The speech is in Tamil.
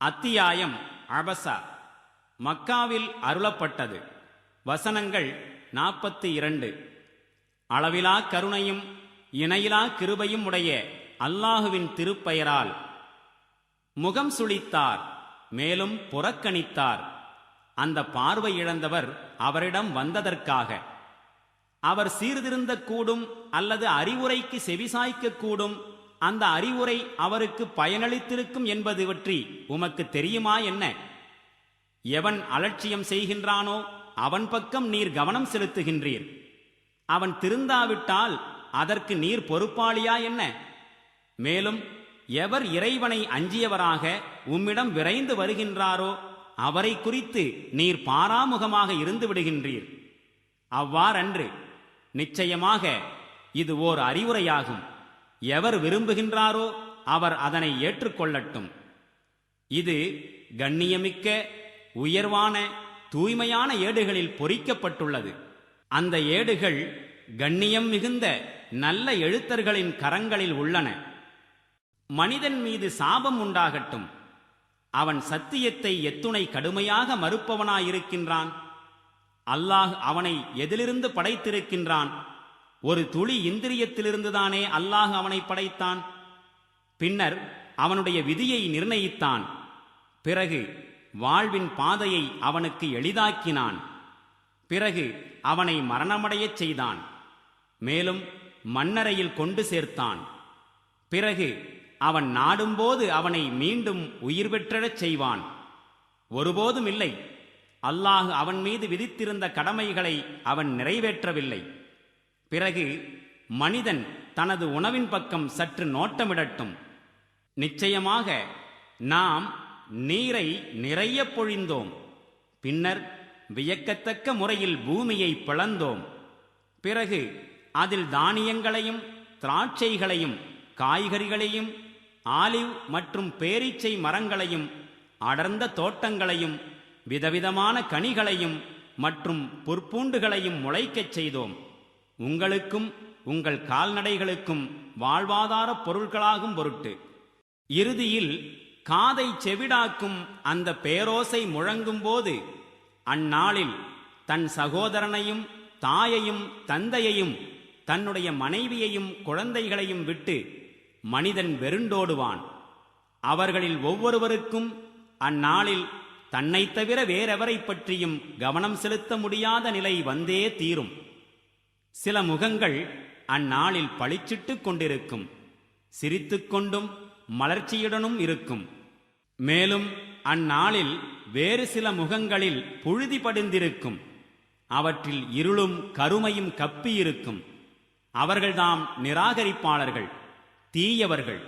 அத்தியாயம் அபசா. மக்காவில் அருளப்பட்டது. வசனங்கள் 42. அளவிலா கருணையும் இணையிலா கிருபையும் உடைய அல்லாஹுவின் திருப்பெயரால். முகம் சுளித்தார், மேலும் புறக்கணித்தார். அந்த பார்வை இழந்தவர் அவரிடம் வந்ததற்காக. அவர் சீர்திருந்த கூடும் அல்லது அறிவுரைக்கு செவிசாய்க்க கூடும். அந்த அறிவுரை அவருக்கு பயனளித்திருக்கும் என்பது பற்றி உமக்கு தெரியுமா என்ன? எவன் அலட்சியம் செய்கின்றானோ அவன் பக்கம் நீர் கவனம் செலுத்துகின்றீர். அவன் திருந்தாவிட்டால் அதற்கு நீர் பொறுப்பாளியா என்ன? மேலும் எவர் இறைவனை அஞ்சியவராக உம்மிடம் விரைந்து வருகின்றாரோ அவரை குறித்து நீர் பாராமுகமாக இருந்து விடுகின்றீர். அவ்வாறன்று. நிச்சயமாக இது ஓர் அறிவுரையாகும். எவர் விரும்புகின்றாரோ அவர் அதனை ஏற்றுக்கொள்ளட்டும். இது கண்ணியமிக்க, உயர்வான, தூய்மையான ஏடுகளில் பொறிக்கப்பட்டுள்ளது. அந்த ஏடுகள் கண்ணியம் மிகுந்த நல்ல எழுத்தர்களின் கரங்களில் உள்ளன. மனிதன் மீது சாபம் உண்டாகட்டும். அவன் சத்தியத்தை எத்துணை கடுமையாக மறுப்பவனாயிருக்கின்றான். அல்லாஹ் அவனை எதிலிருந்து படைத்திருக்கின்றான்? ஒரு துளி இந்திரியத்திலிருந்துதானே அல்லாஹ் அவனை படைத்தான். பின்னர் அவனுடைய விதியை நிர்ணயித்தான். பிறகு வாழ்வின் பாதையை அவனுக்கு எளிதாக்கினான். பிறகு அவனை மரணமடையச் செய்தான். மேலும் மண்ணறையில் கொண்டு சேர்த்தான். பிறகு அவன் நாடும்போது அவனை மீண்டும் உயிர் பெற்றச் செய்வான். ஒருபோதும் இல்லை. அல்லாஹ் அவன் மீது விதித்திருந்த கடமைகளை அவன் நிறைவேற்றவில்லை. பிறகு மனிதன் தனது உணவின் பக்கம் சற்று நோட்டமிடட்டும். நிச்சயமாக நாம் நீரை நிறைய பொழிந்தோம். பின்னர் வியக்கத்தக்க முறையில் பூமியை பிளந்தோம். பிறகு அதில் தானியங்களையும் திராட்சைகளையும் காய்கறிகளையும் ஆலிவ் மற்றும் பேரீச்சை மரங்களையும் அடர்ந்த தோட்டங்களையும் விதவிதமான கனிகளையும் மற்றும் புற்பூண்டுகளையும் முளைக்கச் செய்தோம். உங்களுக்கும் உங்கள் கால்நடைகளுக்கும் வாழ்வாதார பொருட்களாகும் பொருட்டு. இறுதியில் காதை செவிடாக்கும் அந்த பேரோசை முழங்கும் போது அந்நாளில் தன் சகோதரனையும் தாயையும் தந்தையையும் தன்னுடைய மனைவியையும் குழந்தைகளையும் விட்டு மனிதன் வெருண்டோடுவான். அவர்களில் ஒவ்வொருவருக்கும் அந்நாளில் தன்னைத் தவிர வேறெவரை பற்றியும் கவனம் செலுத்த முடியாத நிலை வந்தே தீரும். சில முகங்கள் அந்நாளில் பளிச்சிட்டுக் கொண்டிருக்கும். சிரித்துக்கொண்டும் மலர்ச்சியுடனும் இருக்கும். மேலும் அந்நாளில் வேறு சில முகங்களில் புழுதி படிந்திருக்கும். அவற்றில் இருளும் கருமையும் கப்பியிருக்கும். அவர்கள்தாம் நிராகரிப்பாளர்கள், தீயவர்கள்.